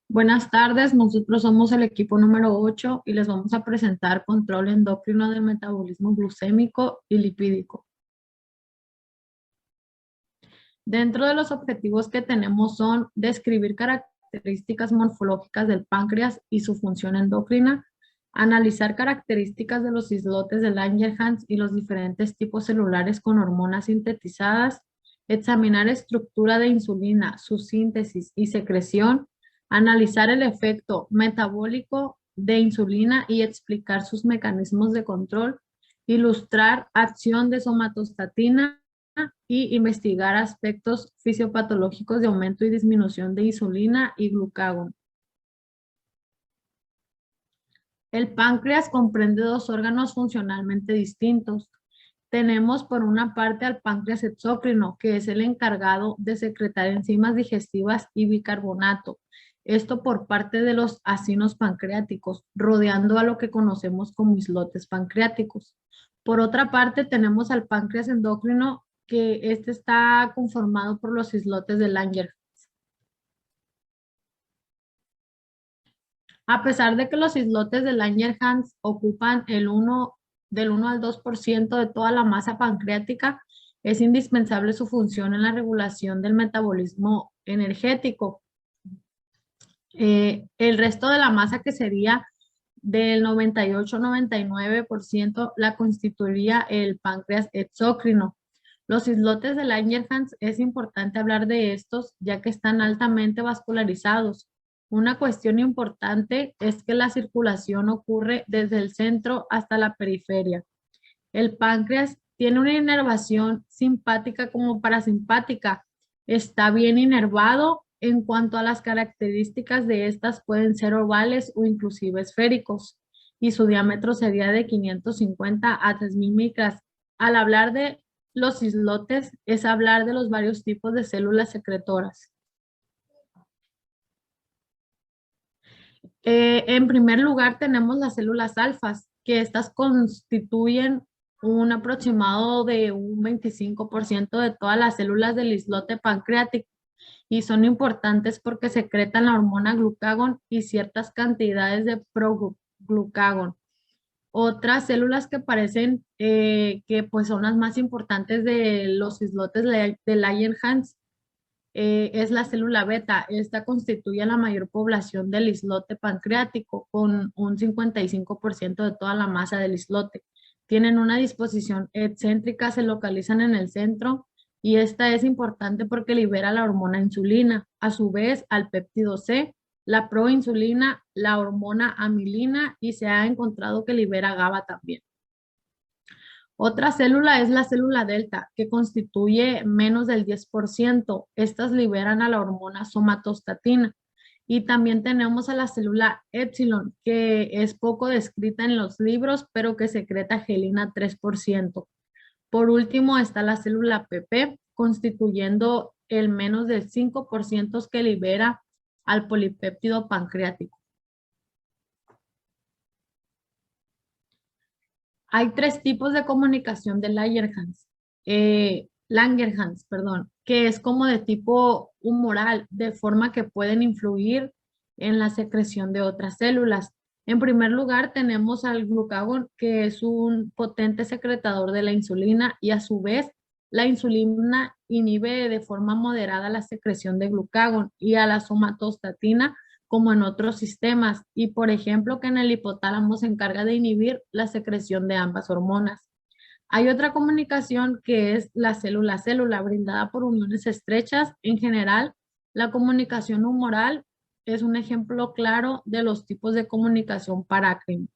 Buenas tardes, nosotros somos el equipo número 8 y les vamos a presentar control endocrino del metabolismo glucémico y lipídico. Dentro de los objetivos que tenemos son describir características morfológicas del páncreas y su función endocrina, analizar características de los islotes de Langerhans y los diferentes tipos celulares con hormonas sintetizadas, examinar estructura de insulina, su síntesis y secreción, analizar el efecto metabólico de insulina y explicar sus mecanismos de control, ilustrar acción de somatostatina y investigar aspectos fisiopatológicos de aumento y disminución de insulina y glucagón. El páncreas comprende dos órganos funcionalmente distintos. Tenemos por una parte al páncreas exócrino, que es el encargado de secretar enzimas digestivas y bicarbonato. Esto por parte de los acinos pancreáticos, rodeando a lo que conocemos como islotes pancreáticos. Por otra parte, tenemos al páncreas endocrino, que este está conformado por los islotes de Langerhans. A pesar de que los islotes de Langerhans ocupan del 1 al 2% de toda la masa pancreática, es indispensable su función en la regulación del metabolismo energético. El resto de la masa, que sería del 98-99%, la constituiría el páncreas exócrino. Los islotes de Langerhans es importante hablar de estos ya que están altamente vascularizados. Una cuestión importante es que la circulación ocurre desde el centro hasta la periferia. El páncreas tiene una inervación simpática como parasimpática. Está bien inervado. En cuanto a las características de estas, pueden ser ovales o inclusive esféricos, y su diámetro sería de 550 a 3000 micras. Al hablar de los islotes, es hablar de los varios tipos de células secretoras. En primer lugar, tenemos las células alfas, que estas constituyen un aproximado de un 25% de todas las células del islote pancreático y son importantes porque secretan la hormona glucagón y ciertas cantidades de proglucagón. Otras células que parecen que pues son las más importantes de los islotes de Langerhans es la célula beta. Esta constituye la mayor población del islote pancreático, con un 55% de toda la masa del islote. Tienen una disposición excéntrica, se localizan en el centro y esta es importante porque libera la hormona insulina. A su vez, al péptido C, la proinsulina, la hormona amilina y se ha encontrado que libera GABA también. Otra célula es la célula delta, que constituye menos del 10%. Estas liberan a la hormona somatostatina. Y también tenemos a la célula epsilon, que es poco descrita en los libros, pero que secreta gelina 3%. Por último está la célula PP, constituyendo el menos del 5% que libera al polipéptido pancreático. Hay tres tipos de comunicación de Langerhans, perdón, que es como de tipo humoral, de forma que pueden influir en la secreción de otras células. En primer lugar, tenemos al glucagón, que es un potente secretador de la insulina y a su vez la insulina inhibe de forma moderada la secreción de glucagón y a la somatostatina como en otros sistemas, y por ejemplo que en el hipotálamo se encarga de inhibir la secreción de ambas hormonas. Hay otra comunicación que es la célula-célula, brindada por uniones estrechas. En general, la comunicación humoral es un ejemplo claro de los tipos de comunicación parácrina.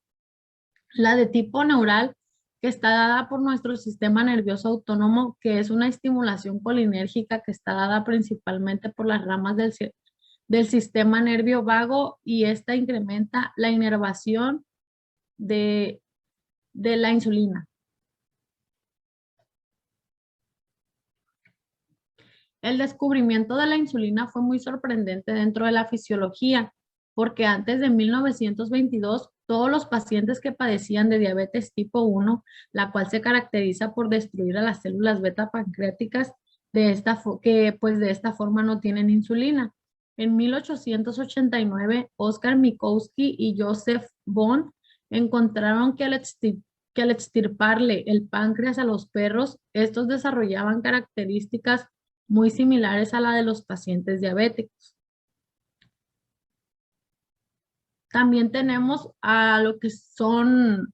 La de tipo neural, que está dada por nuestro sistema nervioso autónomo, que es una estimulación colinérgica que está dada principalmente por las ramas del sistema nervio vago, y esta incrementa la inervación de la insulina. El descubrimiento de la insulina fue muy sorprendente dentro de la fisiología, porque antes de 1922, todos los pacientes que padecían de diabetes tipo 1, la cual se caracteriza por destruir a las células beta pancreáticas, de esta forma no tienen insulina. En 1889, Oscar Minkowski y Joseph Bond encontraron que al extirparle el páncreas a los perros, estos desarrollaban características muy similares a la de los pacientes diabéticos. También tenemos a lo que son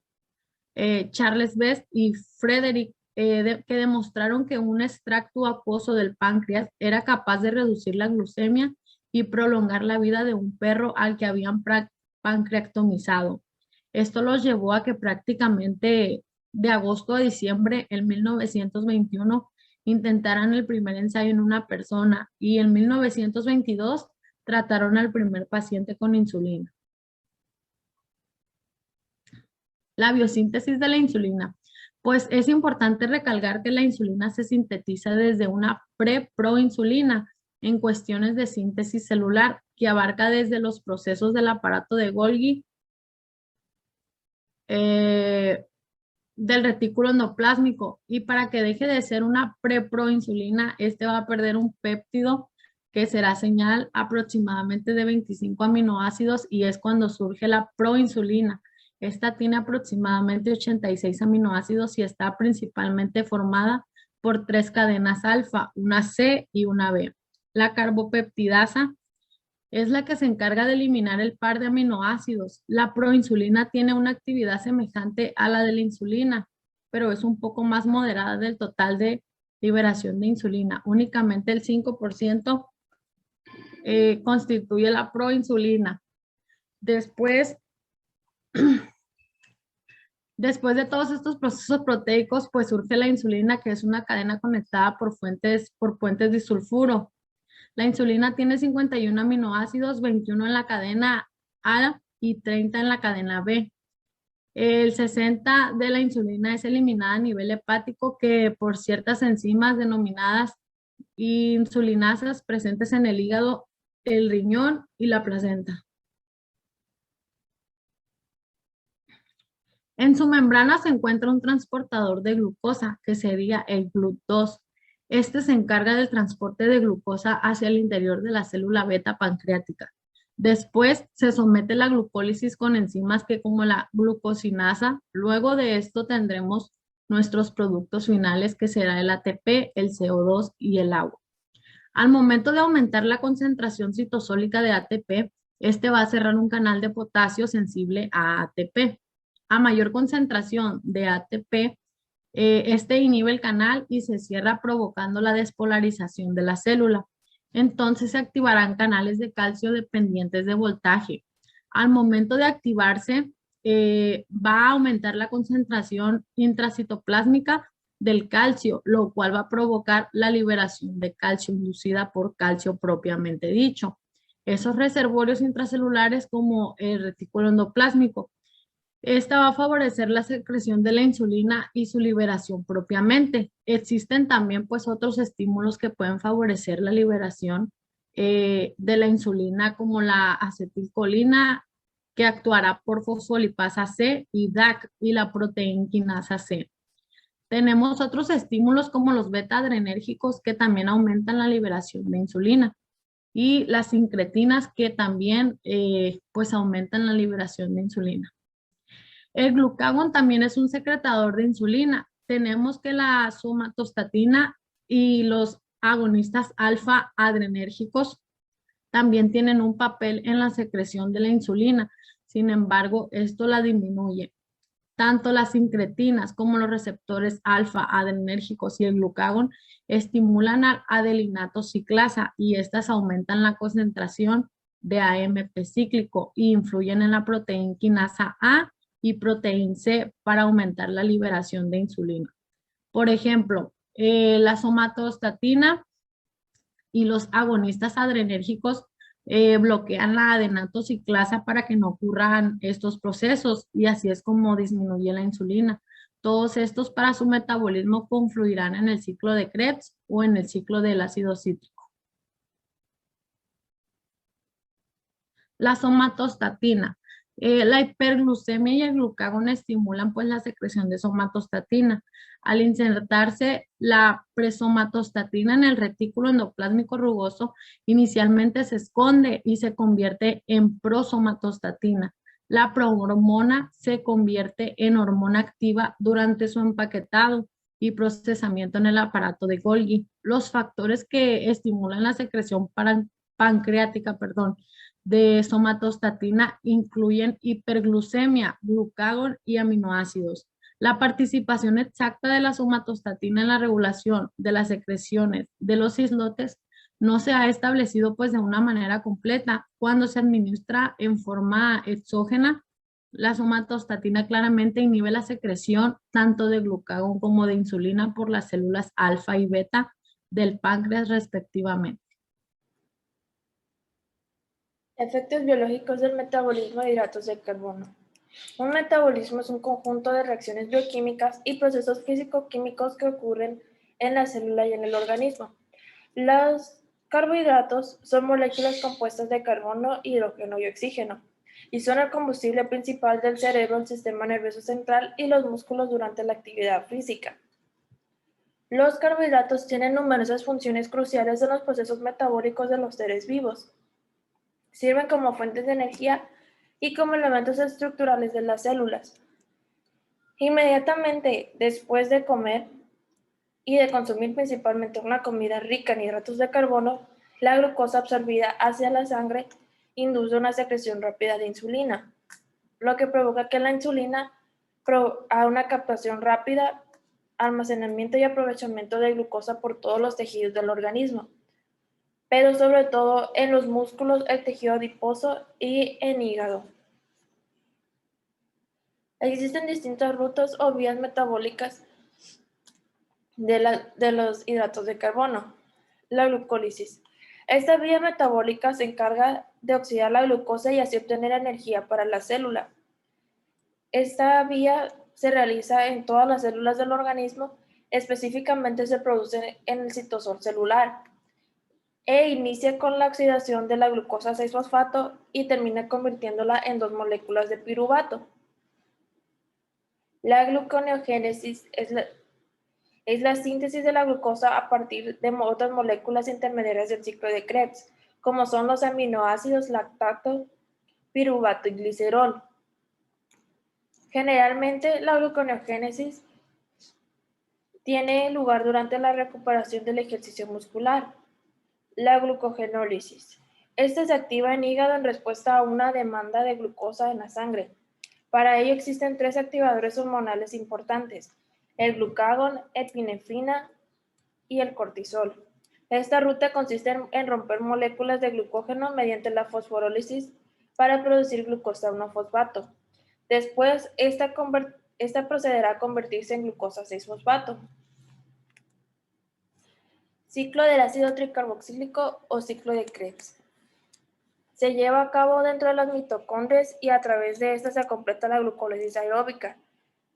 Charles Best y Frederick, que demostraron que un extracto acuoso del páncreas era capaz de reducir la glucemia y prolongar la vida de un perro al que habían pancreatomizado. Esto los llevó a que prácticamente de agosto a diciembre en 1921 intentaran el primer ensayo en una persona y en 1922 trataron al primer paciente con insulina. La biosíntesis de la insulina. Pues es importante recalcar que la insulina se sintetiza desde una proinsulina en cuestiones de síntesis celular que abarca desde los procesos del aparato de Golgi, del retículo endoplásmico, y para que deje de ser una proinsulina, este va a perder un péptido que será señal aproximadamente de 25 aminoácidos y es cuando surge la proinsulina. Esta tiene aproximadamente 86 aminoácidos y está principalmente formada por 3 cadenas alfa, una C y una B. La carbopeptidasa es la que se encarga de eliminar el par de aminoácidos. La proinsulina tiene una actividad semejante a la de la insulina, pero es un poco más moderada del total de liberación de insulina. Únicamente el 5% constituye la proinsulina. Después de todos estos procesos proteicos, pues surge la insulina, que es una cadena conectada por puentes disulfuro. La insulina tiene 51 aminoácidos, 21 en la cadena A y 30 en la cadena B. El 60 de la insulina es eliminada a nivel hepático que por ciertas enzimas denominadas insulinasas presentes en el hígado, el riñón y la placenta. En su membrana se encuentra un transportador de glucosa, que sería el GLUT2. Este se encarga del transporte de glucosa hacia el interior de la célula beta pancreática. Después se somete la glucólisis con enzimas que como la glucosinasa. Luego de esto tendremos nuestros productos finales, que será el ATP, el CO2 y el agua. Al momento de aumentar la concentración citosólica de ATP, este va a cerrar un canal de potasio sensible a ATP. A mayor concentración de ATP, este inhibe el canal y se cierra provocando la despolarización de la célula. Entonces se activarán canales de calcio dependientes de voltaje. Al momento de activarse, va a aumentar la concentración intracitoplásmica del calcio, lo cual va a provocar la liberación de calcio inducida por calcio propiamente dicho. Esos reservorios intracelulares como el retículo endoplásmico. Esta va a favorecer la secreción de la insulina y su liberación propiamente. Existen también pues otros estímulos que pueden favorecer la liberación de la insulina, como la acetilcolina, que actuará por fosfolipasa C, y DAC y la proteinquinasa C. Tenemos otros estímulos como los beta-adrenérgicos, que también aumentan la liberación de insulina, y las sincretinas, que también pues aumentan la liberación de insulina. El glucagón también es un secretador de insulina. Tenemos que la somatostatina y los agonistas alfa adrenérgicos también tienen un papel en la secreción de la insulina. Sin embargo, esto la disminuye. Tanto las sincretinas como los receptores alfa adrenérgicos y el glucagón estimulan al adelinato ciclasa y estas aumentan la concentración de AMP cíclico e influyen en la proteína quinasa A y proteína C para aumentar la liberación de insulina. Por ejemplo, la somatostatina y los agonistas adrenérgicos bloquean la adenatociclasa para que no ocurran estos procesos y así es como disminuye la insulina. Todos estos para su metabolismo confluirán en el ciclo de Krebs o en el ciclo del ácido cítrico. La somatostatina. La hiperglucemia y el glucagón estimulan pues la secreción de somatostatina. Al insertarse la presomatostatina en el retículo endoplásmico rugoso, inicialmente se esconde y se convierte en prosomatostatina. La prohormona se convierte en hormona activa durante su empaquetado y procesamiento en el aparato de Golgi. Los factores que estimulan la secreción pancreática, de somatostatina incluyen hiperglucemia, glucagón y aminoácidos. La participación exacta de la somatostatina en la regulación de las secreciones de los islotes no se ha establecido pues de una manera completa. Cuando se administra en forma exógena, la somatostatina claramente inhibe la secreción tanto de glucagón como de insulina por las células alfa y beta del páncreas respectivamente. Efectos biológicos del metabolismo de hidratos de carbono. Un metabolismo es un conjunto de reacciones bioquímicas y procesos físico-químicos que ocurren en la célula y en el organismo. Los carbohidratos son moléculas compuestas de carbono, hidrógeno y oxígeno, y son el combustible principal del cerebro, el sistema nervioso central y los músculos durante la actividad física. Los carbohidratos tienen numerosas funciones cruciales en los procesos metabólicos de los seres vivos. Sirven como fuentes de energía y como elementos estructurales de las células. Inmediatamente después de comer y de consumir principalmente una comida rica en hidratos de carbono, la glucosa absorbida hacia la sangre induce una secreción rápida de insulina, lo que provoca que la insulina haga una captación rápida, almacenamiento y aprovechamiento de glucosa por todos los tejidos del organismo, pero sobre todo en los músculos, el tejido adiposo y en hígado. Existen distintas rutas o vías metabólicas de los hidratos de carbono. La glucólisis. Esta vía metabólica se encarga de oxidar la glucosa y así obtener energía para la célula. Esta vía se realiza en todas las células del organismo, específicamente se produce en el citosol celular e inicia con la oxidación de la glucosa 6-fosfato y termina convirtiéndola en 2 moléculas de piruvato. La gluconeogénesis es la síntesis de la glucosa a partir de otras moléculas intermediarias del ciclo de Krebs, como son los aminoácidos lactato, piruvato y glicerol. Generalmente, la gluconeogénesis tiene lugar durante la recuperación del ejercicio muscular. La glucogenólisis. Esta se activa en hígado en respuesta a una demanda de glucosa en la sangre. Para ello existen 3 activadores hormonales importantes: el glucagón, epinefrina y el cortisol. Esta ruta consiste en romper moléculas de glucógeno mediante la fosforólisis para producir glucosa 1-fosfato. Después, esta procederá a convertirse en glucosa 6-fosfato. Ciclo del ácido tricarboxílico o ciclo de Krebs. Se lleva a cabo dentro de las mitocondrias y a través de esta se completa la glucólisis aeróbica,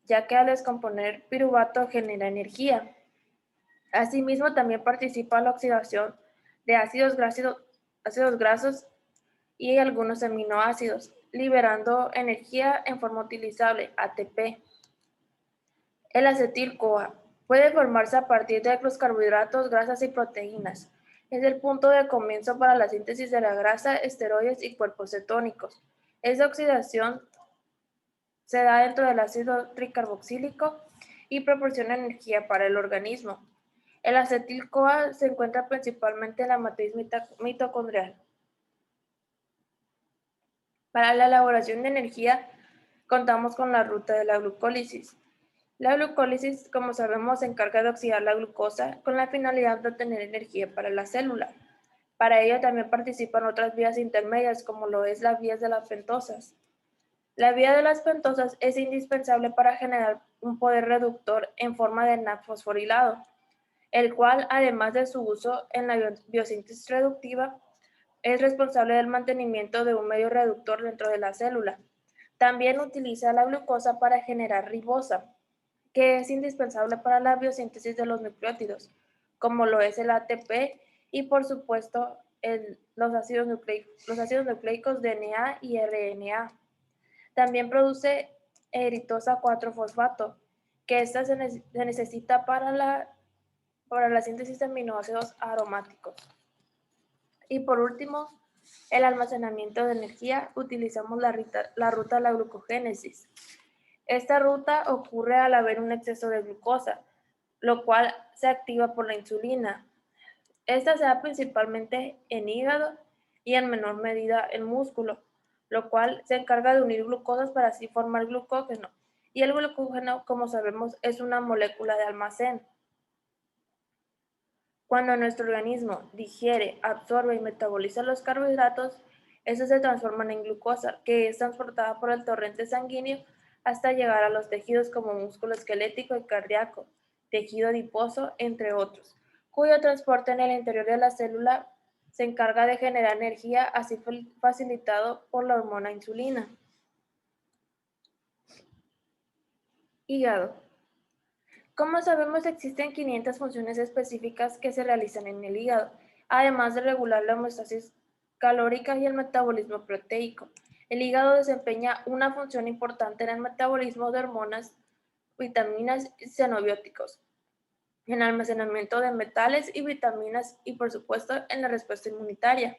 ya que al descomponer piruvato genera energía. Asimismo, también participa la oxidación de ácidos grasos y algunos aminoácidos, liberando energía en forma utilizable, ATP. El acetil-CoA puede formarse a partir de los carbohidratos, grasas y proteínas. Es el punto de comienzo para la síntesis de la grasa, esteroides y cuerpos cetónicos. Esa oxidación se da dentro del ácido tricarboxílico y proporciona energía para el organismo. El acetil-CoA se encuentra principalmente en la matriz mitocondrial. Para la elaboración de energía, contamos con la ruta de la glucólisis. La glucólisis, como sabemos, se encarga de oxidar la glucosa con la finalidad de obtener energía para la célula. Para ello también participan otras vías intermedias, como lo es la vía de las pentosas. La vía de las pentosas es indispensable para generar un poder reductor en forma de NAD fosforilado, el cual, además de su uso en la biosíntesis reductiva, es responsable del mantenimiento de un medio reductor dentro de la célula. También utiliza la glucosa para generar ribosa, que es indispensable para la biosíntesis de los nucleótidos, como lo es el ATP y, por supuesto, los ácidos nucleicos DNA y RNA. También produce eritrosa 4-fosfato, que esta se necesita para la síntesis de aminoácidos aromáticos. Y por último, el almacenamiento de energía, utilizamos la ruta de la glucogénesis. Esta ruta ocurre al haber un exceso de glucosa, lo cual se activa por la insulina. Esta se da principalmente en hígado y en menor medida en músculo, lo cual se encarga de unir glucosas para así formar glucógeno. Y el glucógeno, como sabemos, es una molécula de almacén. Cuando nuestro organismo digiere, absorbe y metaboliza los carbohidratos, estos se transforman en glucosa, que es transportada por el torrente sanguíneo hasta llegar a los tejidos como músculo esquelético y cardíaco, tejido adiposo, entre otros, cuyo transporte en el interior de la célula se encarga de generar energía, así facilitado por la hormona insulina. Hígado. Como sabemos, existen 500 funciones específicas que se realizan en el hígado, además de regular la homeostasis calórica y el metabolismo proteico. El hígado desempeña una función importante en el metabolismo de hormonas, vitaminas y xenobióticos, en almacenamiento de metales y vitaminas y, por supuesto, en la respuesta inmunitaria.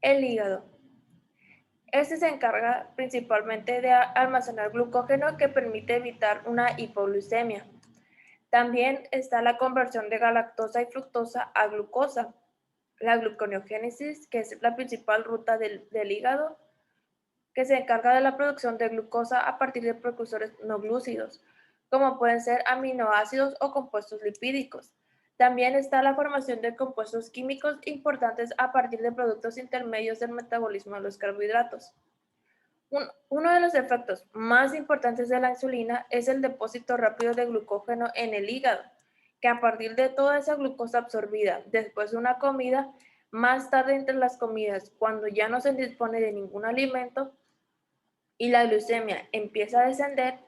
El hígado. Este se encarga principalmente de almacenar glucógeno que permite evitar una hipoglucemia. También está la conversión de galactosa y fructosa a glucosa, la gluconeogénesis, que es la principal ruta del hígado, que se encarga de la producción de glucosa a partir de precursores no glúcidos, como pueden ser aminoácidos o compuestos lipídicos. También está la formación de compuestos químicos importantes a partir de productos intermedios del metabolismo de los carbohidratos. Uno de los efectos más importantes de la insulina es el depósito rápido de glucógeno en el hígado, que a partir de toda esa glucosa absorbida después de una comida, más tarde entre las comidas, cuando ya no se dispone de ningún alimento y la glucemia empieza a descender,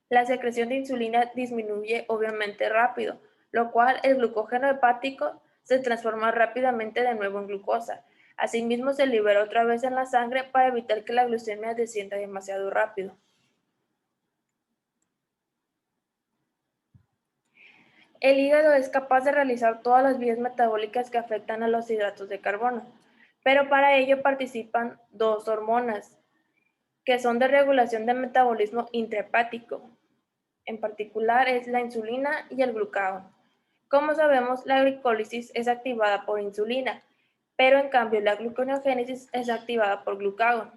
la secreción de insulina disminuye obviamente rápido, lo cual el glucógeno hepático se transforma rápidamente de nuevo en glucosa. Asimismo, se libera otra vez en la sangre para evitar que la glucemia descienda demasiado rápido. El hígado es capaz de realizar todas las vías metabólicas que afectan a los hidratos de carbono, pero para ello participan dos hormonas, que son de regulación del metabolismo intrahepático. En particular es la insulina y el glucagón. Como sabemos, la glicólisis es activada por insulina, pero en cambio la gluconeogénesis es activada por glucagón.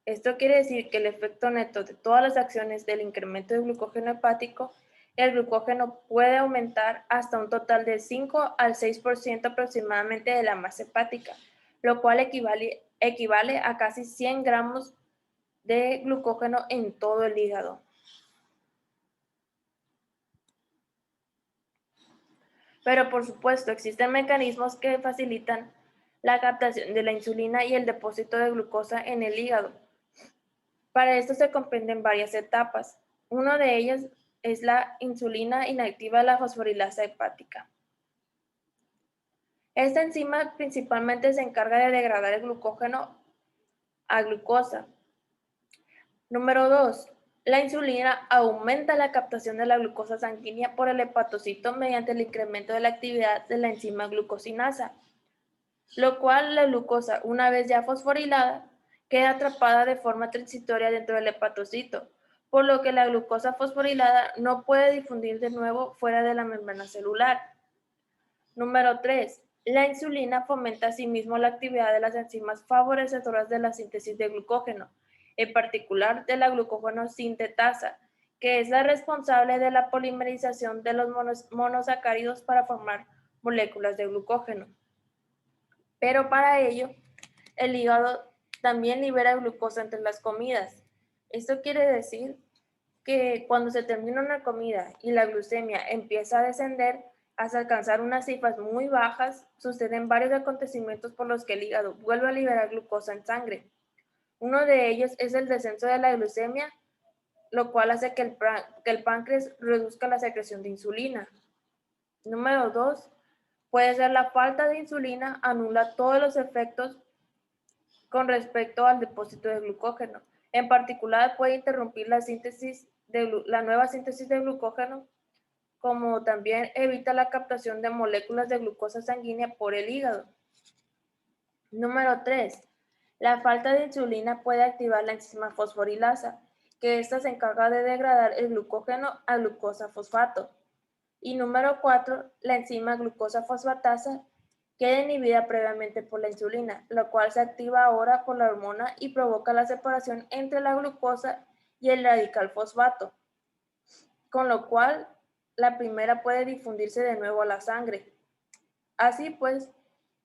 Esto quiere decir que el efecto neto de todas las acciones del incremento de glucógeno hepático, el glucógeno puede aumentar hasta un total de 5 al 6% aproximadamente de la masa hepática, lo cual equivale a casi 100 gramos de glucógeno en todo el hígado. Pero por supuesto, existen mecanismos que facilitan la captación de la insulina y el depósito de glucosa en el hígado. Para esto se comprenden varias etapas. Una de ellas es la insulina inactiva de la fosforilasa hepática. Esta enzima principalmente se encarga de degradar el glucógeno a glucosa. Número 2. La insulina aumenta la captación de la glucosa sanguínea por el hepatocito mediante el incremento de la actividad de la enzima glucosinasa, lo cual la glucosa, una vez ya fosforilada, queda atrapada de forma transitoria dentro del hepatocito, por lo que la glucosa fosforilada no puede difundir de nuevo fuera de la membrana celular. Número 3. La insulina fomenta asimismo la actividad de las enzimas favorecedoras de la síntesis de glucógeno, en particular de la glucógeno sintetasa, que es la responsable de la polimerización de los monosacáridos para formar moléculas de glucógeno. Pero para ello, el hígado también libera glucosa entre las comidas. Esto quiere decir que cuando se termina una comida y la glucemia empieza a descender hasta alcanzar unas cifras muy bajas, suceden varios acontecimientos por los que el hígado vuelve a liberar glucosa en sangre. Uno de ellos es el descenso de la glucemia, lo cual hace que el páncreas reduzca la secreción de insulina. Número 2. Puede ser la falta de insulina anula todos los efectos con respecto al depósito de glucógeno. En particular, puede interrumpir la nueva síntesis de glucógeno, como también evita la captación de moléculas de glucosa sanguínea por el hígado. Número 3. La falta de insulina puede activar la enzima fosforilasa, que ésta se encarga de degradar el glucógeno a glucosa fosfato. Y número 4. La enzima glucosa fosfatasa queda inhibida previamente por la insulina, lo cual se activa ahora por la hormona y provoca la separación entre la glucosa y el radical fosfato, con lo cual la primera puede difundirse de nuevo a la sangre. Así pues,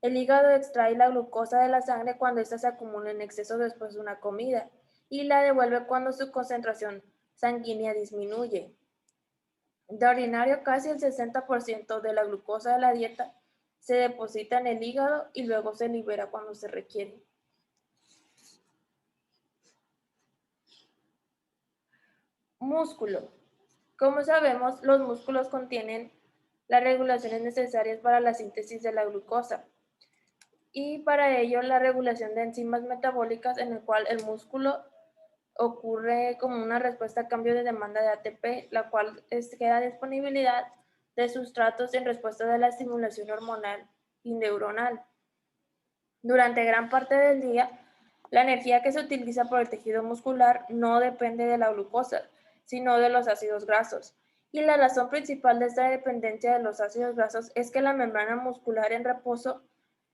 el hígado extrae la glucosa de la sangre cuando ésta se acumula en exceso después de una comida y la devuelve cuando su concentración sanguínea disminuye. De ordinario, casi el 60% de la glucosa de la dieta se deposita en el hígado y luego se libera cuando se requiere. Músculo. Como sabemos, los músculos contienen las regulaciones necesarias para la síntesis de la glucosa y para ello la regulación de enzimas metabólicas en el cual el músculo ocurre como una respuesta a cambio de demanda de ATP, la cual queda disponibilidad de sustratos en respuesta de la estimulación hormonal y neuronal. Durante gran parte del día, la energía que se utiliza por el tejido muscular no depende de la glucosa, sino de los ácidos grasos. Y la razón principal de esta dependencia de los ácidos grasos es que la membrana muscular en reposo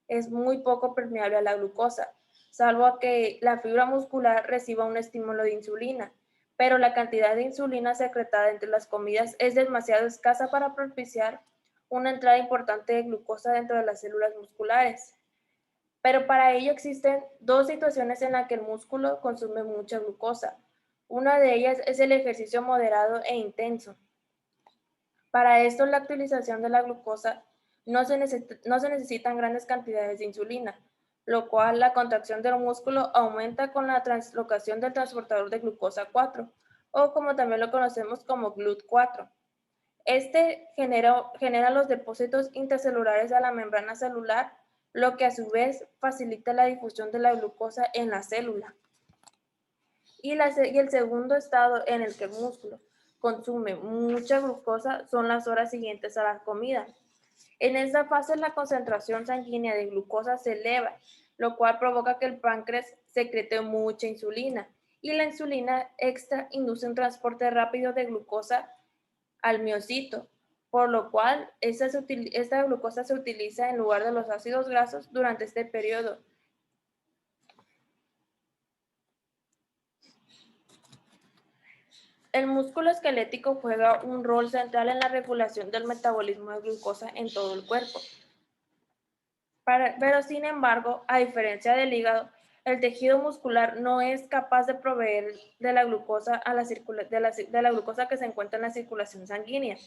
es muy poco permeable a la glucosa, salvo a que la fibra muscular reciba un estímulo de insulina, pero la cantidad de insulina secretada entre las comidas es demasiado escasa para propiciar una entrada importante de glucosa dentro de las células musculares. Pero para ello existen dos situaciones en las que el músculo consume mucha glucosa. Una de ellas es el ejercicio moderado e intenso. Para esto, la utilización de la glucosa no se necesitan grandes cantidades de insulina, lo cual la contracción del músculo aumenta con la translocación del transportador de glucosa 4, o como también lo conocemos como GLUT4. Este genera los depósitos intracelulares a la membrana celular, lo que a su vez facilita la difusión de la glucosa en la célula. Y el segundo estado en el que el músculo consume mucha glucosa son las horas siguientes a la comida. En esta fase la concentración sanguínea de glucosa se eleva, lo cual provoca que el páncreas secrete mucha insulina, y la insulina extra induce un transporte rápido de glucosa al miocito, por lo cual esta glucosa se utiliza en lugar de los ácidos grasos durante este periodo. El músculo esquelético juega un rol central en la regulación del metabolismo de glucosa en todo el cuerpo. Pero sin embargo, a diferencia del hígado, el tejido muscular no es capaz de proveer de la glucosa, de la glucosa que se encuentra en la circulación sanguínea,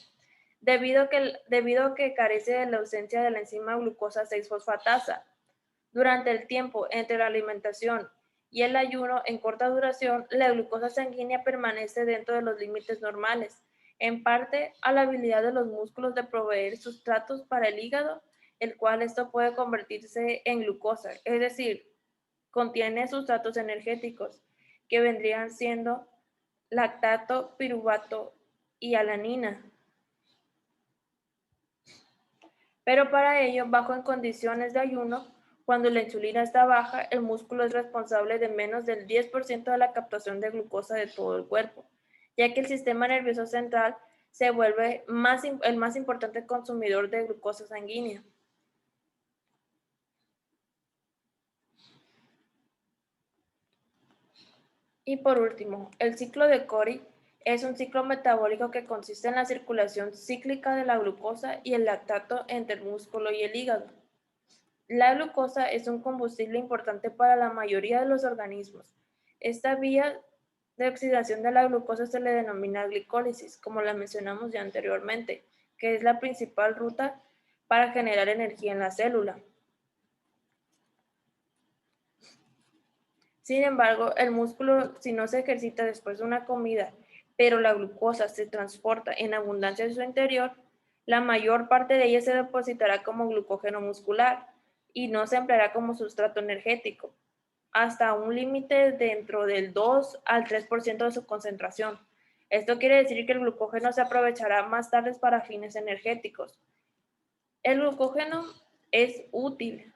debido a que carece de la ausencia de la enzima glucosa 6-fosfatasa. Durante el tiempo entre la alimentación y el ayuno en corta duración, la glucosa sanguínea permanece dentro de los límites normales, en parte a la habilidad de los músculos de proveer sustratos para el hígado, el cual esto puede convertirse en glucosa, es decir, contiene sustratos energéticos que vendrían siendo lactato, piruvato y alanina. Pero para ello, bajo en condiciones de ayuno, cuando la insulina está baja, el músculo es responsable de menos del 10% de la captación de glucosa de todo el cuerpo, ya que el sistema nervioso central se vuelve el más importante consumidor de glucosa sanguínea. Y por último, el ciclo de Cori es un ciclo metabólico que consiste en la circulación cíclica de la glucosa y el lactato entre el músculo y el hígado. La glucosa es un combustible importante para la mayoría de los organismos. Esta vía de oxidación de la glucosa se le denomina glicólisis, como la mencionamos ya anteriormente, que es la principal ruta para generar energía en la célula. Sin embargo, el músculo, si no se ejercita después de una comida, pero la glucosa se transporta en abundancia en su interior, La mayor parte de ella se depositará como glucógeno muscular y no se empleará como sustrato energético, hasta un límite dentro del 2 al 3% de su concentración. Esto quiere decir que el glucógeno se aprovechará más tarde para fines energéticos. El glucógeno es útil,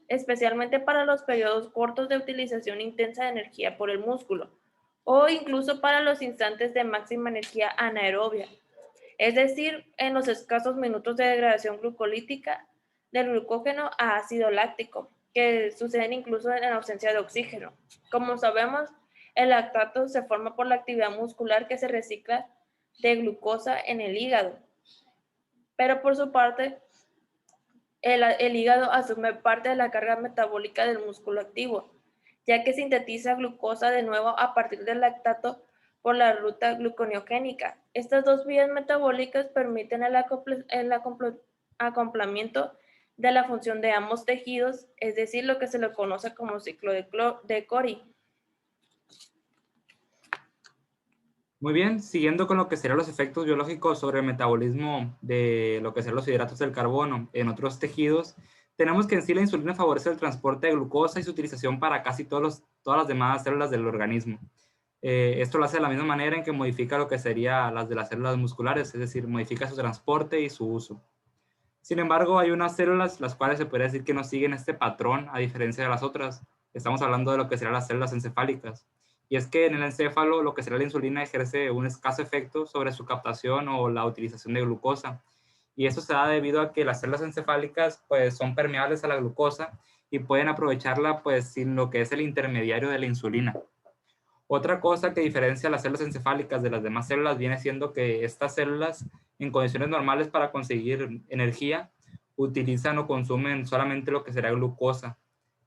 especialmente para los periodos cortos de utilización intensa de energía por el músculo, o incluso para los instantes de máxima energía anaerobia, es decir, en los escasos minutos de degradación glucolítica del glucógeno a ácido láctico, que suceden incluso en ausencia de oxígeno. Como sabemos, el lactato se forma por la actividad muscular que se recicla de glucosa en el hígado, pero por su parte, el hígado asume parte de la carga metabólica del músculo activo, ya que sintetiza glucosa de nuevo a partir del lactato por la ruta gluconeogénica. Estas dos vías metabólicas permiten el acoplamiento de la función de ambos tejidos, es decir, lo que se le conoce como ciclo de Cori. Muy bien, siguiendo con lo que serían los efectos biológicos sobre el metabolismo de lo que serían los hidratos del carbono en otros tejidos, tenemos que en sí la insulina favorece el transporte de glucosa y su utilización para casi todas las demás células del organismo. Esto lo hace de la misma manera en que modifica lo que sería las de las células musculares, es decir, modifica su transporte y su uso. Sin embargo, hay unas células las cuales se podría decir que no siguen este patrón a diferencia de las otras. Estamos hablando de lo que serían las células encefálicas. Y es que en el encéfalo lo que sería la insulina ejerce un escaso efecto sobre su captación o la utilización de glucosa. Y eso se da debido a que las células encefálicas pues son permeables a la glucosa y pueden aprovecharla pues sin lo que es el intermediario de la insulina. Otra cosa que diferencia las células encefálicas de las demás células viene siendo que estas células, en condiciones normales para conseguir energía, utilizan o consumen solamente lo que será glucosa.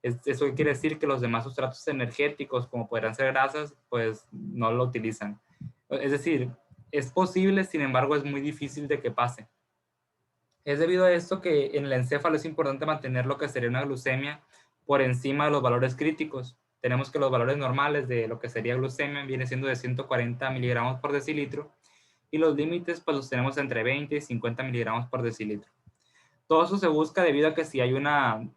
Eso quiere decir que los demás sustratos energéticos, como podrían ser grasas, pues no lo utilizan. Es decir, es posible, sin embargo, es muy difícil de que pase. Es debido a esto que en el encéfalo es importante mantener lo que sería una glucemia por encima de los valores críticos. Tenemos que los valores normales de lo que sería glucemia viene siendo de 140 miligramos por decilitro y los límites pues los tenemos entre 20 y 50 miligramos por decilitro. Todo eso se busca debido a que si hay una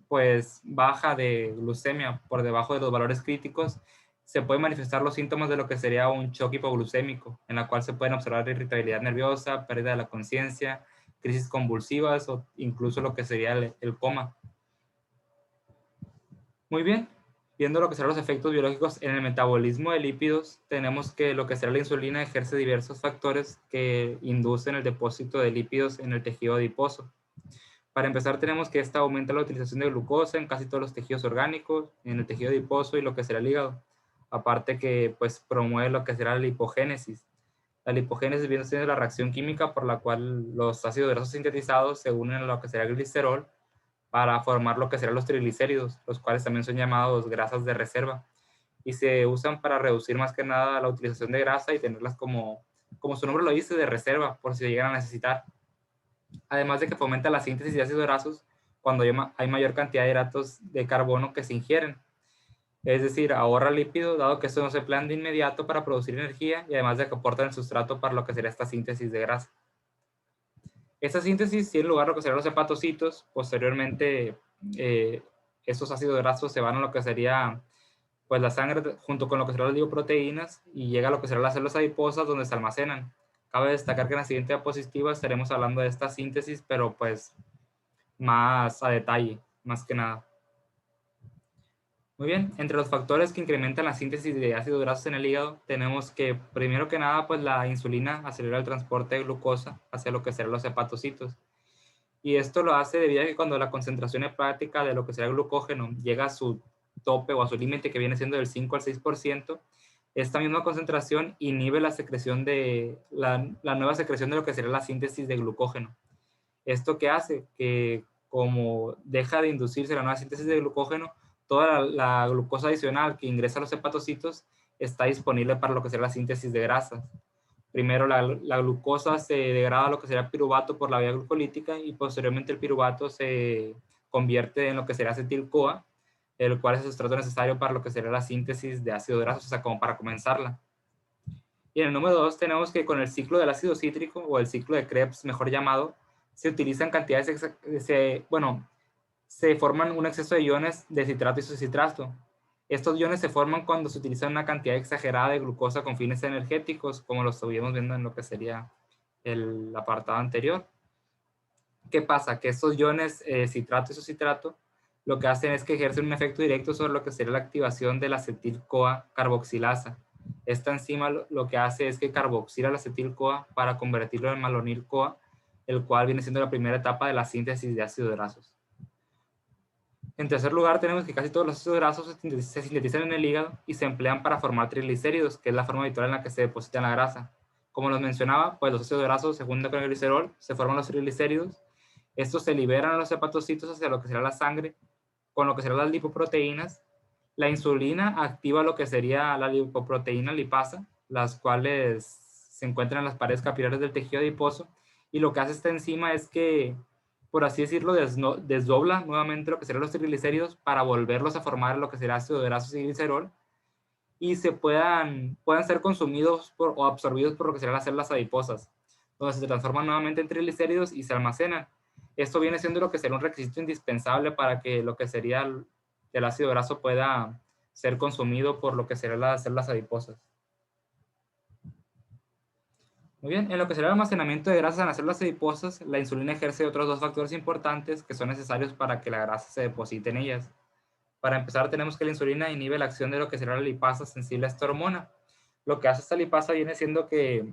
pues baja de glucemia por debajo de los valores críticos, se pueden manifestar los síntomas de lo que sería un shock hipoglucémico, en la cual se pueden observar irritabilidad nerviosa, pérdida de la conciencia, crisis convulsivas o incluso lo que sería el coma. Muy bien, viendo lo que serán los efectos biológicos en el metabolismo de lípidos, tenemos que lo que será la insulina ejerce diversos factores que inducen el depósito de lípidos en el tejido adiposo. Para empezar, tenemos que esta aumenta la utilización de glucosa en casi todos los tejidos orgánicos, en el tejido adiposo y lo que será el hígado. Aparte que pues promueve lo que será la lipogénesis. La lipogénesis viene siendo la reacción química por la cual los ácidos grasos sintetizados se unen a lo que será el glicerol para formar lo que serán los triglicéridos, los cuales también son llamados grasas de reserva. Y se usan para reducir más que nada la utilización de grasa y tenerlas como su nombre lo dice, de reserva, por si se llegan a necesitar. Además de que fomenta la síntesis de ácidos grasos cuando hay mayor cantidad de hidratos de carbono que se ingieren. Es decir, ahorra lípidos, dado que estos no se emplean de inmediato para producir energía y además de que aportan el sustrato para lo que sería esta síntesis de grasa. Esta síntesis tiene lugar lo que serían los hepatocitos. Posteriormente, estos ácidos grasos se van a lo que sería pues, la sangre junto con lo que serán las lipoproteínas y llega a lo que serán las células adiposas donde se almacenan. Cabe destacar que en la siguiente diapositiva estaremos hablando de esta síntesis, pero pues más a detalle, más que nada. Muy bien, entre los factores que incrementan la síntesis de ácidos grasos en el hígado, tenemos que, primero que nada, pues la insulina acelera el transporte de glucosa hacia lo que serán los hepatocitos. Y esto lo hace debido a que cuando la concentración hepática de lo que será el glucógeno llega a su tope o a su límite, que viene siendo del 5 al 6%, esta misma concentración inhibe la secreción de la nueva secreción de lo que será la síntesis de glucógeno. ¿Esto qué hace? Que como deja de inducirse la nueva síntesis de glucógeno, toda la glucosa adicional que ingresa a los hepatocitos está disponible para lo que será la síntesis de grasas. Primero la glucosa se degrada a lo que será piruvato por la vía glucolítica y posteriormente el piruvato se convierte en lo que será acetil-CoA, el cual es el sustrato necesario para lo que será la síntesis de ácidos grasos, o sea, como para comenzarla. Y en el número 2 tenemos que con el ciclo del ácido cítrico, o el ciclo de Krebs, mejor llamado, se utilizan cantidades, se forman un exceso de iones de citrato y sucitrato. Estos iones se forman cuando se utiliza una cantidad exagerada de glucosa con fines energéticos, como lo estuvimos viendo en lo que sería el apartado anterior. ¿Qué pasa? Que estos iones citrato y sucitrato lo que hacen es que ejercen un efecto directo sobre lo que sería la activación de la acetil-CoA carboxilasa. Esta enzima lo que hace es que carboxila la acetil-CoA para convertirlo en malonil-CoA, el cual viene siendo la primera etapa de la síntesis de ácidos grasos. En tercer lugar, tenemos que casi todos los ácidos grasos se sintetizan en el hígado y se emplean para formar triglicéridos, que es la forma habitual en la que se deposita la grasa. Como los mencionaba, pues los ácidos grasos se juntan con el glicerol, se forman los triglicéridos. Estos se liberan a los hepatocitos hacia lo que será la sangre, con lo que serán las lipoproteínas. La insulina activa lo que sería la lipoproteína lipasa, las cuales se encuentran en las paredes capilares del tejido adiposo, y lo que hace esta enzima es que, por así decirlo, desdobla nuevamente lo que serán los triglicéridos para volverlos a formar lo que será ácido graso y glicerol, y se puedan ser consumidos o absorbidos por lo que serán las células adiposas, donde se transforman nuevamente en triglicéridos y se almacenan. Esto viene siendo lo que sería un requisito indispensable para que lo que sería el ácido graso pueda ser consumido por lo que serían las células adiposas. Muy bien, en lo que será el almacenamiento de grasas en las células adiposas, la insulina ejerce otros dos factores importantes que son necesarios para que la grasa se deposite en ellas. Para empezar, tenemos que la insulina inhibe la acción de lo que será la lipasa sensible a esta hormona. Lo que hace esta lipasa viene siendo que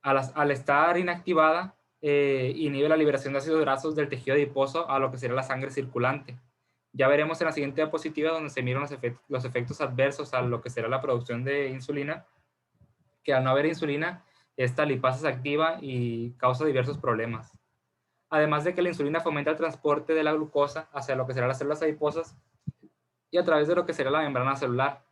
al estar inactivada, inhibe la liberación de ácidos grasos del tejido adiposo a lo que sería la sangre circulante. Ya veremos en la siguiente diapositiva donde se miran los efectos adversos a lo que será la producción de insulina, que al no haber insulina, esta lipasa se activa y causa diversos problemas. Además de que la insulina fomenta el transporte de la glucosa hacia lo que serán las células adiposas y a través de lo que será la membrana celular.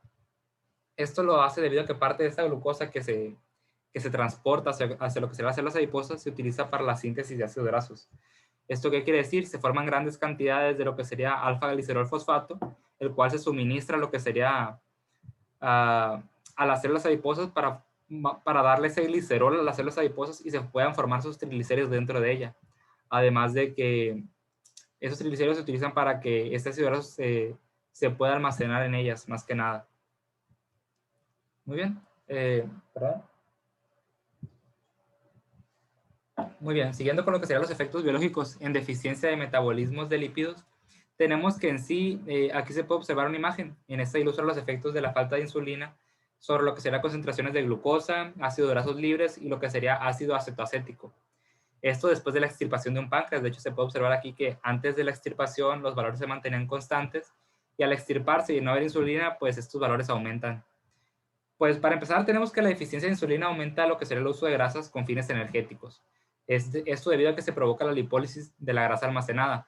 Esto lo hace debido a que parte de esta glucosa que se transporta hacia lo que serán las células adiposas se utiliza para la síntesis de ácidos grasos. ¿Esto qué quiere decir? Se forman grandes cantidades de lo que sería alfa-glicerol fosfato, el cual se suministra lo que sería a las células adiposas para darle ese glicerol a las células adiposas y se puedan formar sus triglicéridos dentro de ella. Además de que esos triglicéridos se utilizan para que este ácido graso se pueda almacenar en ellas, más que nada. Muy bien. ¿Perdón? Muy bien, siguiendo con lo que serían los efectos biológicos en deficiencia de metabolismos de lípidos, tenemos que en sí, aquí se puede observar una imagen, en esta ilustra los efectos de la falta de insulina sobre lo que serían concentraciones de glucosa, ácidos grasos libres y lo que sería ácido acetoacético. Esto después de la extirpación de un páncreas. De hecho, se puede observar aquí que antes de la extirpación los valores se mantenían constantes y al extirparse y no haber insulina, pues estos valores aumentan. Pues para empezar tenemos que la deficiencia de insulina aumenta lo que sería el uso de grasas con fines energéticos. Esto debido a que se provoca la lipólisis de la grasa almacenada.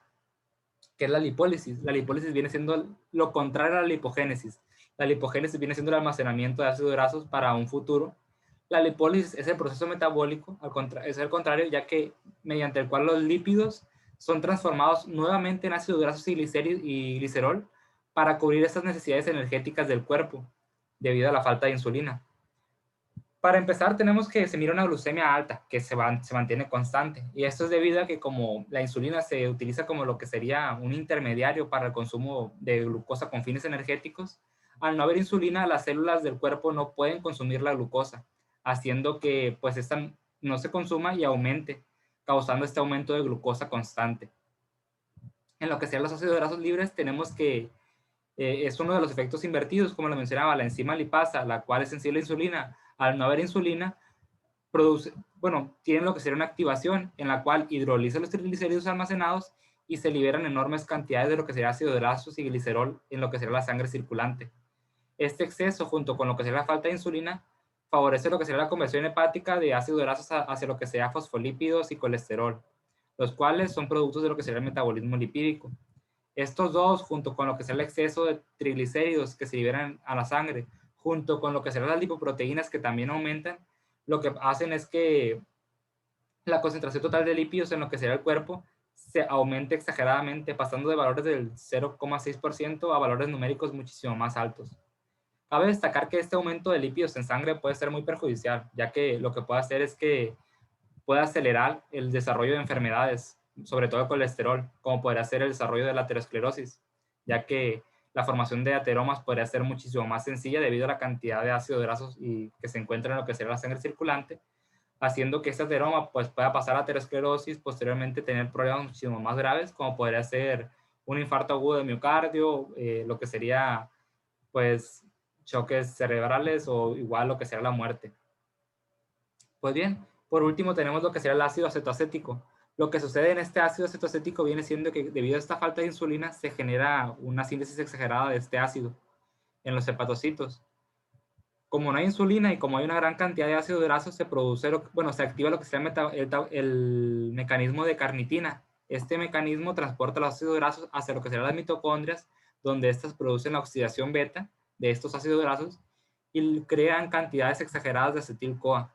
¿Qué es la lipólisis? La lipólisis viene siendo lo contrario a la lipogénesis. La lipogénesis viene siendo el almacenamiento de ácidos grasos para un futuro. La lipólisis es el proceso metabólico, es el contrario, ya que mediante el cual los lípidos son transformados nuevamente en ácidos grasos y glicerol para cubrir estas necesidades energéticas del cuerpo debido a la falta de insulina. Para empezar, tenemos que se mira una glucemia alta, que se mantiene constante. Y esto es debido a que como la insulina se utiliza como lo que sería un intermediario para el consumo de glucosa con fines energéticos, al no haber insulina, las células del cuerpo no pueden consumir la glucosa, haciendo que pues esta no se consuma y aumente, causando este aumento de glucosa constante. En lo que sean los ácidos grasos libres, tenemos que es uno de los efectos invertidos, como lo mencionaba, la enzima lipasa, la cual es sensible a la insulina. Al no haber insulina, tienen lo que sería una activación en la cual hidroliza los triglicéridos almacenados y se liberan enormes cantidades de lo que sería ácidos grasos y glicerol en lo que sería la sangre circulante. Este exceso, junto con lo que sería la falta de insulina, favorece lo que sería la conversión hepática de ácidos grasos hacia lo que sea fosfolípidos y colesterol, los cuales son productos de lo que sería el metabolismo lipídico. Estos dos, junto con lo que sea el exceso de triglicéridos que se liberan a la sangre, junto con lo que serán las lipoproteínas que también aumentan, lo que hacen es que la concentración total de lípidos en lo que será el cuerpo se aumente exageradamente, pasando de valores del 0,6% a valores numéricos muchísimo más altos. Cabe destacar que este aumento de lípidos en sangre puede ser muy perjudicial, ya que lo que puede hacer es que puede acelerar el desarrollo de enfermedades, sobre todo el colesterol, como podría ser el desarrollo de la aterosclerosis, ya que la formación de ateromas podría ser muchísimo más sencilla debido a la cantidad de ácidos grasos que se encuentra en lo que sería la sangre circulante, haciendo que este ateroma pues, pueda pasar a aterosclerosis, posteriormente tener problemas muchísimo más graves, como podría ser un infarto agudo de miocardio, lo que sería pues choques cerebrales o igual lo que sería la muerte. Pues bien, por último tenemos lo que sería el ácido acetoacético. Lo que sucede en este ácido acetoacético viene siendo que debido a esta falta de insulina se genera una síntesis exagerada de este ácido en los hepatocitos. Como no hay insulina y como hay una gran cantidad de ácido graso, se produce, se activa lo que se llama el mecanismo de carnitina. Este mecanismo transporta los ácidos grasos hacia lo que serán las mitocondrias, donde estas producen la oxidación beta de estos ácidos grasos y crean cantidades exageradas de acetil-CoA.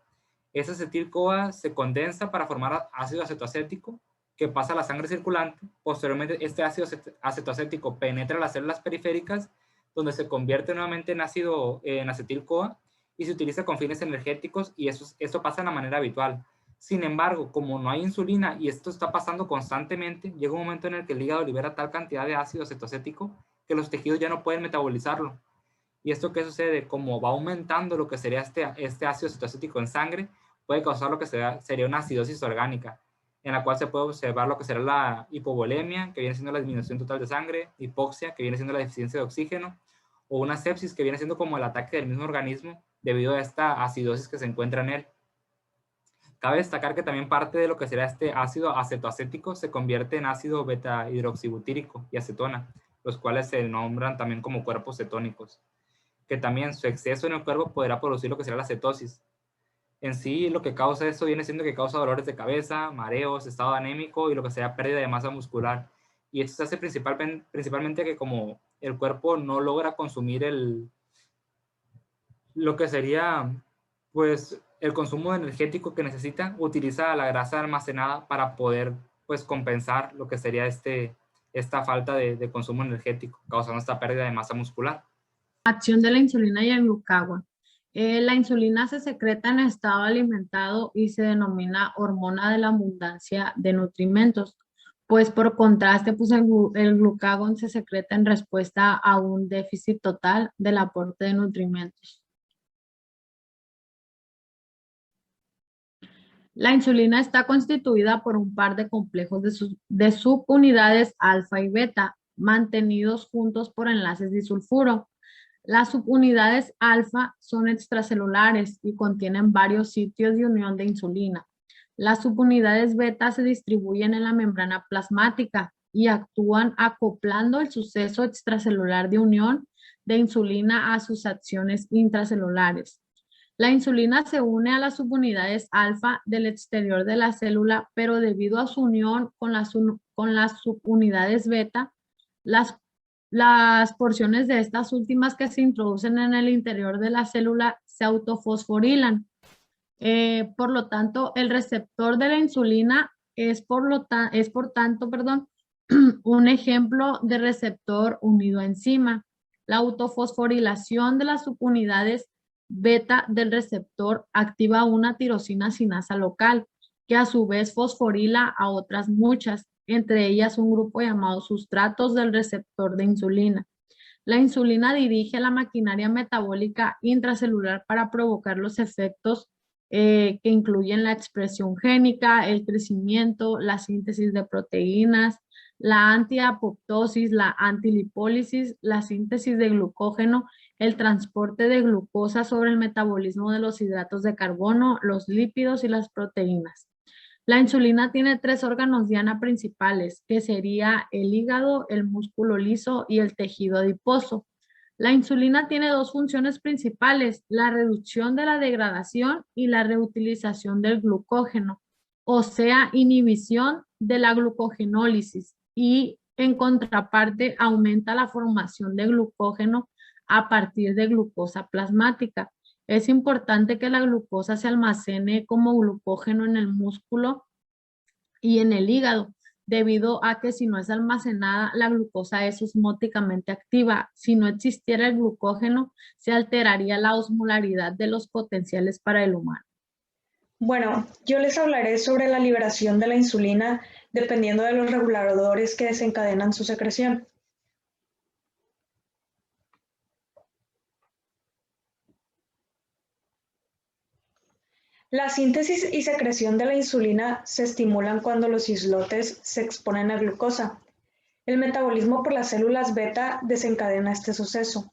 Ese acetil-CoA se condensa para formar ácido acetoacético que pasa a la sangre circulante. Posteriormente, este ácido acetoacético penetra las células periféricas, donde se convierte nuevamente en acetil-CoA y se utiliza con fines energéticos, y esto pasa de la manera habitual. Sin embargo, como no hay insulina y esto está pasando constantemente, llega un momento en el que el hígado libera tal cantidad de ácido acetoacético que los tejidos ya no pueden metabolizarlo. ¿Y esto qué sucede? Como va aumentando lo que sería este ácido acetoacético en sangre, puede causar lo que sería una acidosis orgánica, en la cual se puede observar lo que será la hipovolemia, que viene siendo la disminución total de sangre, hipoxia, que viene siendo la deficiencia de oxígeno, o una sepsis, que viene siendo como el ataque del mismo organismo debido a esta acidosis que se encuentra en él. Cabe destacar que también parte de lo que será este ácido acetoacético se convierte en ácido beta-hidroxibutírico y acetona, los cuales se nombran también como cuerpos cetónicos, que también su exceso en el cuerpo podrá producir lo que será la cetosis. En sí, lo que causa esto viene siendo que causa dolores de cabeza, mareos, estado anémico y lo que sea pérdida de masa muscular. Y esto se hace principalmente que como el cuerpo no logra consumir lo que sería pues el consumo energético que necesita, utiliza la grasa almacenada para poder pues compensar lo que sería esta falta de consumo energético, causando esta pérdida de masa muscular. Acción de la insulina y el glucagón. La insulina se secreta en estado alimentado y se denomina hormona de la abundancia de nutrimentos, pues por contraste, pues el glucagón se secreta en respuesta a un déficit total del aporte de nutrimentos. La insulina está constituida por un par de complejos de subunidades alfa y beta, mantenidos juntos por enlaces disulfuro. Las subunidades alfa son extracelulares y contienen varios sitios de unión de insulina. Las subunidades beta se distribuyen en la membrana plasmática y actúan acoplando el suceso extracelular de unión de insulina a sus acciones intracelulares. La insulina se une a las subunidades alfa del exterior de la célula, pero debido a su unión con las subunidades beta, las porciones de estas últimas que se introducen en el interior de la célula se autofosforilan. Por lo tanto, el receptor de la insulina es por tanto, un ejemplo de receptor unido a enzima. La autofosforilación de las subunidades beta del receptor activa una tirosina sinasa local, que a su vez fosforila a otras muchas, entre ellas un grupo llamado sustratos del receptor de insulina. La insulina dirige la maquinaria metabólica intracelular para provocar los efectos que incluyen la expresión génica, el crecimiento, la síntesis de proteínas, la antiapoptosis, la antilipólisis, la síntesis de glucógeno, el transporte de glucosa sobre el metabolismo de los hidratos de carbono, los lípidos y las proteínas. La insulina tiene 3 órganos diana principales, que sería el hígado, el músculo liso y el tejido adiposo. La insulina tiene 2 funciones principales, la reducción de la degradación y la reutilización del glucógeno, o sea, inhibición de la glucogenólisis, y en contraparte aumenta la formación de glucógeno a partir de glucosa plasmática. Es importante que la glucosa se almacene como glucógeno en el músculo y en el hígado, debido a que si no es almacenada, la glucosa es osmóticamente activa. Si no existiera el glucógeno, se alteraría la osmolaridad de los potenciales para el humano. Bueno, yo les hablaré sobre la liberación de la insulina dependiendo de los reguladores que desencadenan su secreción. La síntesis y secreción de la insulina se estimulan cuando los islotes se exponen a glucosa. El metabolismo por las células beta desencadena este suceso.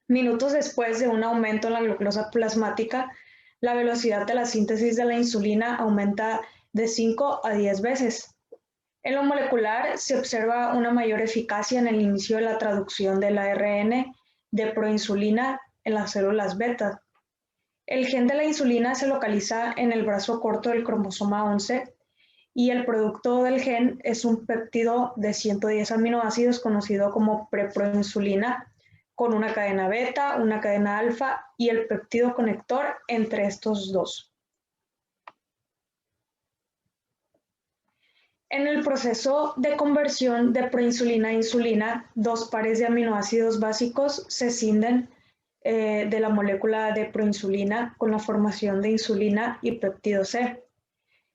Minutos después de un aumento en la glucosa plasmática, la velocidad de la síntesis de la insulina aumenta de 5 a 10 veces. En lo molecular se observa una mayor eficacia en el inicio de la traducción del ARN de proinsulina en las células beta. El gen de la insulina se localiza en el brazo corto del cromosoma 11 y el producto del gen es un péptido de 110 aminoácidos conocido como preproinsulina, con una cadena beta, una cadena alfa y el péptido conector entre estos dos. En el proceso de conversión de proinsulina a insulina, dos pares de aminoácidos básicos se escinden de la molécula de proinsulina con la formación de insulina y péptido C.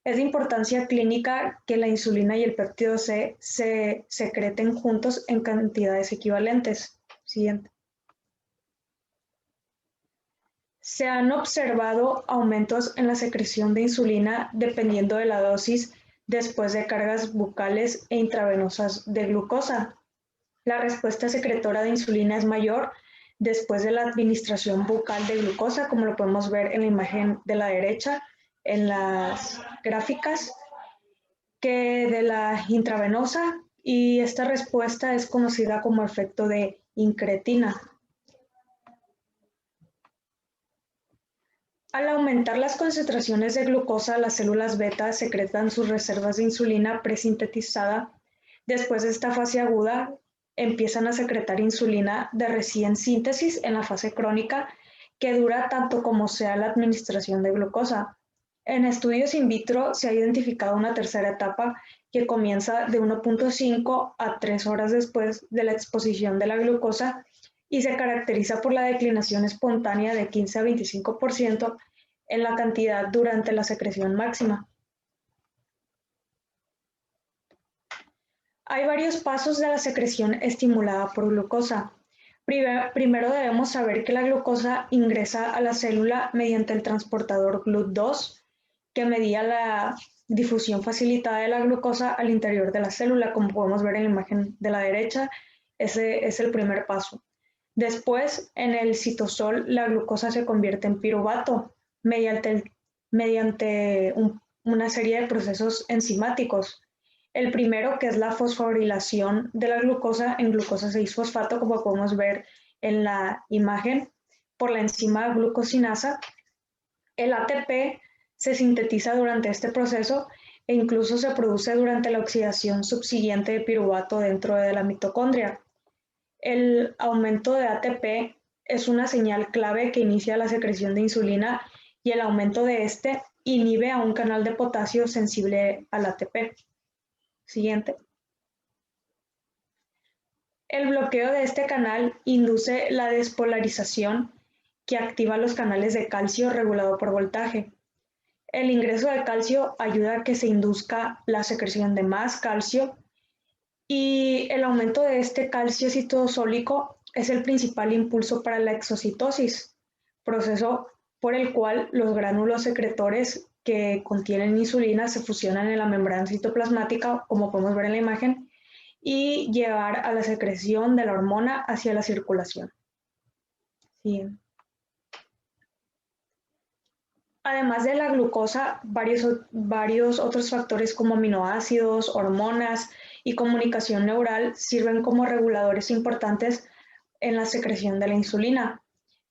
Es de importancia clínica que la insulina y el péptido C se secreten juntos en cantidades equivalentes. Siguiente. Se han observado aumentos en la secreción de insulina dependiendo de la dosis después de cargas bucales e intravenosas de glucosa. La respuesta secretora de insulina es mayor después de la administración bucal de glucosa, como lo podemos ver en la imagen de la derecha, en las gráficas, que de la intravenosa, y esta respuesta es conocida como efecto de incretina. Al aumentar las concentraciones de glucosa, las células beta secretan sus reservas de insulina presintetizada. Después de esta fase aguda, empiezan a secretar insulina de recién síntesis en la fase crónica, que dura tanto como sea la administración de glucosa. En estudios in vitro se ha identificado una tercera etapa que comienza de 1.5 a 3 horas después de la exposición de la glucosa y se caracteriza por la declinación espontánea de 15 a 25% en la cantidad durante la secreción máxima. Hay varios pasos de la secreción estimulada por glucosa. Primero debemos saber que la glucosa ingresa a la célula mediante el transportador GLUT2, que medía la difusión facilitada de la glucosa al interior de la célula, como podemos ver en la imagen de la derecha. Ese es el primer paso. Después, en el citosol, la glucosa se convierte en piruvato mediante una serie de procesos enzimáticos. El primero, que es la fosforilación de la glucosa en glucosa 6-fosfato, como podemos ver en la imagen, por la enzima glucosinasa. El ATP se sintetiza durante este proceso e incluso se produce durante la oxidación subsiguiente de piruvato dentro de la mitocondria. El aumento de ATP es una señal clave que inicia la secreción de insulina y el aumento de este inhibe a un canal de potasio sensible al ATP. Siguiente. El bloqueo de este canal induce la despolarización que activa los canales de calcio regulado por voltaje. El ingreso de calcio ayuda a que se induzca la secreción de más calcio y el aumento de este calcio citosólico es el principal impulso para la exocitosis, proceso por el cual los gránulos secretores que contienen insulina se fusionan en la membrana citoplasmática, como podemos ver en la imagen, y llevar a la secreción de la hormona hacia la circulación. Sí. Además de la glucosa, varios otros factores como aminoácidos, hormonas y comunicación neural sirven como reguladores importantes en la secreción de la insulina.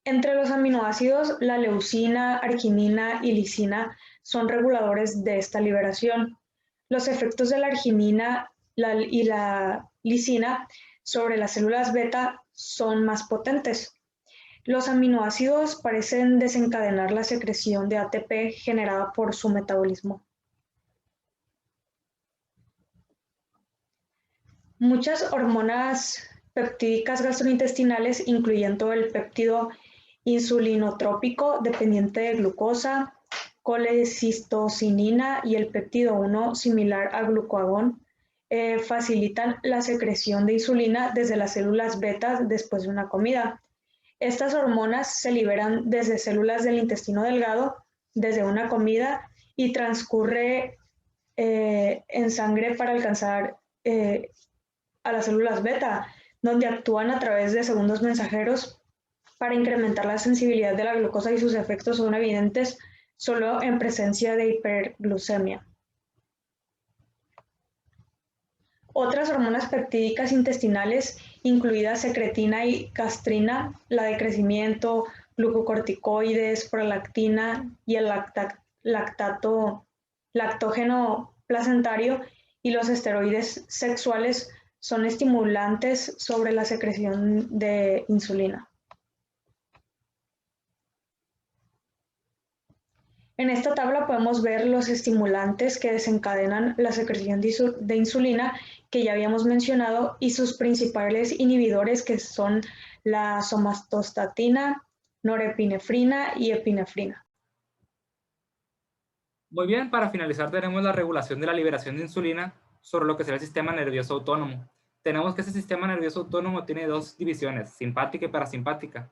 Entre los aminoácidos, la leucina, arginina y lisina son reguladores de esta liberación. Los efectos de la arginina y la lisina sobre las células beta son más potentes. Los aminoácidos parecen desencadenar la secreción de ATP generada por su metabolismo. Muchas hormonas peptídicas gastrointestinales incluyen todo el péptido insulinotrópico dependiente de glucosa, colecistocinina y el péptido 1 similar a glucagón, facilitan la secreción de insulina desde las células beta después de una comida. Estas hormonas se liberan desde células del intestino delgado, desde una comida, y transcurre en sangre para alcanzar a las células beta, donde actúan a través de segundos mensajeros para incrementar la sensibilidad de la glucosa, y sus efectos son evidentes solo en presencia de hiperglucemia. Otras hormonas peptídicas intestinales, incluidas secretina y gastrina, la de crecimiento, glucocorticoides, prolactina y el lactógeno placentario, y los esteroides sexuales son estimulantes sobre la secreción de insulina. En esta tabla podemos ver los estimulantes que desencadenan la secreción de insulina que ya habíamos mencionado, y sus principales inhibidores, que son la somatostatina, norepinefrina y epinefrina. Muy bien, para finalizar tenemos la regulación de la liberación de insulina sobre lo que será el sistema nervioso autónomo. Tenemos que ese sistema nervioso autónomo tiene dos divisiones, simpática y parasimpática.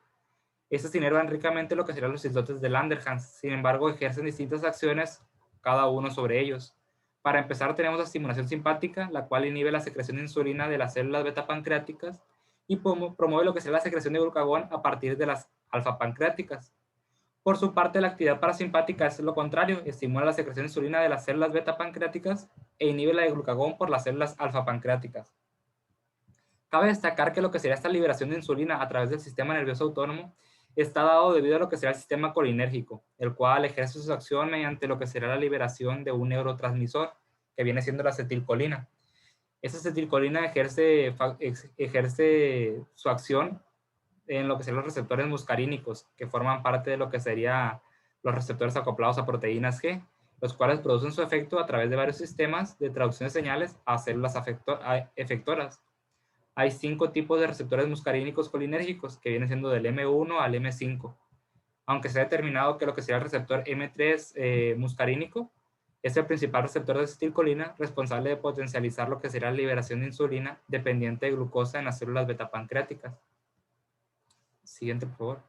Estas inervan ricamente lo que serán los islotes de Langerhans, sin embargo ejercen distintas acciones cada uno sobre ellos. Para empezar tenemos la estimulación simpática, la cual inhibe la secreción de insulina de las células beta pancreáticas y promueve lo que será la secreción de glucagón a partir de las alfa pancreáticas. Por su parte, la actividad parasimpática es lo contrario, estimula la secreción de insulina de las células beta pancreáticas e inhibe la de glucagón por las células alfa pancreáticas. Cabe destacar que lo que sería esta liberación de insulina a través del sistema nervioso autónomo está dado debido a lo que será el sistema colinérgico, el cual ejerce su acción mediante lo que será la liberación de un neurotransmisor, que viene siendo la acetilcolina. Esta acetilcolina ejerce su acción en lo que serían los receptores muscarínicos, que forman parte de lo que serían los receptores acoplados a proteínas G, los cuales producen su efecto a través de varios sistemas de traducción de señales a células efectoras. Hay 5 tipos de receptores muscarínicos colinérgicos, que vienen siendo del M1 al M5. Aunque se ha determinado que lo que sería el receptor M3 muscarínico es el principal receptor de acetilcolina, responsable de potencializar lo que será la liberación de insulina dependiente de glucosa en las células beta pancreáticas. Siguiente, por favor.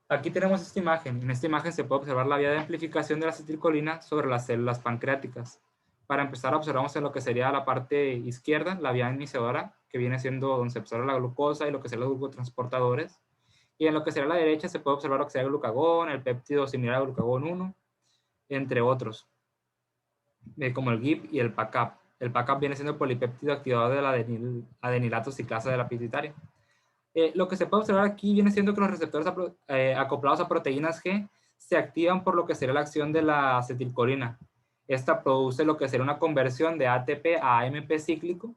Aquí tenemos esta imagen. En esta imagen se puede observar la vía de amplificación de la acetilcolina sobre las células pancreáticas. Para empezar, observamos en lo que sería la parte izquierda, la vía iniciadora, que viene siendo donde se observa la glucosa y lo que serían los glucotransportadores. Y en lo que sería la derecha se puede observar lo que sería el glucagón, el péptido similar al glucagón 1, entre otros, como el GIP y el PACAP. El PACAP viene siendo el polipéptido activador de la adenilato ciclasa de la pituitaria. Lo que se puede observar aquí viene siendo que los receptores acoplados a proteínas G se activan por lo que sería la acción de la acetilcolina. Esta produce lo que sería una conversión de ATP a AMP cíclico.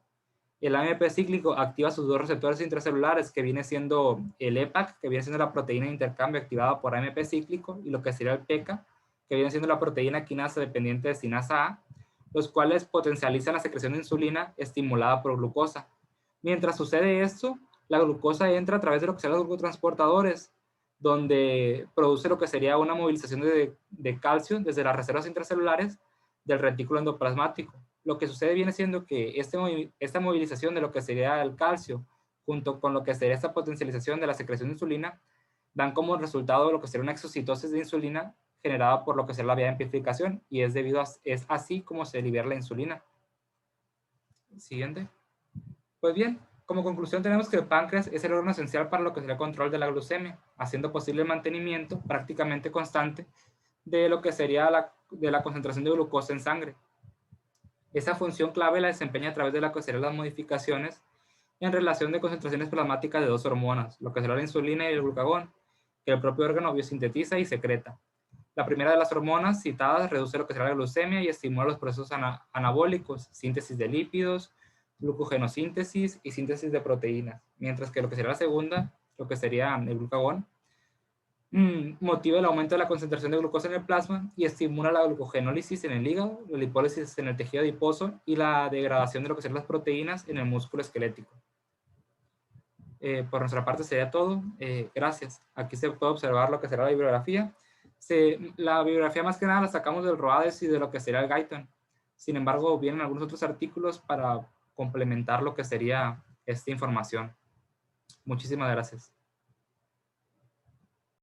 El AMP cíclico activa sus dos receptores intracelulares, que viene siendo el EPAC, que viene siendo la proteína de intercambio activada por AMP cíclico, y lo que sería el PECA, que viene siendo la proteína quinasa dependiente de sinasa A, los cuales potencializan la secreción de insulina estimulada por glucosa. Mientras sucede esto, la glucosa entra a través de lo que serían los glucotransportadores, donde produce lo que sería una movilización de calcio desde las reservas intracelulares del retículo endoplasmático. Lo que sucede viene siendo que esta movilización de lo que sería el calcio, junto con lo que sería esta potencialización de la secreción de insulina, dan como resultado lo que sería una exocitosis de insulina generada por lo que sería la vía de amplificación, y es así como se libera la insulina. Siguiente. Pues bien, como conclusión tenemos que el páncreas es el órgano esencial para lo que sería el control de la glucemia, haciendo posible el mantenimiento prácticamente constante de lo que sería la concentración de glucosa en sangre. Esa función clave la desempeña a través de lo que serían las modificaciones en relación de concentraciones plasmáticas de dos hormonas, lo que será la insulina y el glucagón, que el propio órgano biosintetiza y secreta. La primera de las hormonas citadas reduce lo que será la glucemia y estimula los procesos anabólicos, síntesis de lípidos, glucogenosíntesis y síntesis de proteínas, mientras que lo que sería la segunda, lo que sería el glucagón, motiva el aumento de la concentración de glucosa en el plasma y estimula la glucogenólisis en el hígado, la lipólisis en el tejido adiposo y la degradación de lo que son las proteínas en el músculo esquelético. Por nuestra parte sería todo. Gracias. Aquí se puede observar lo que será la bibliografía. La bibliografía más que nada la sacamos del Roades y de lo que sería el Guyton. Sin embargo, vienen algunos otros artículos para complementar lo que sería esta información. Muchísimas gracias.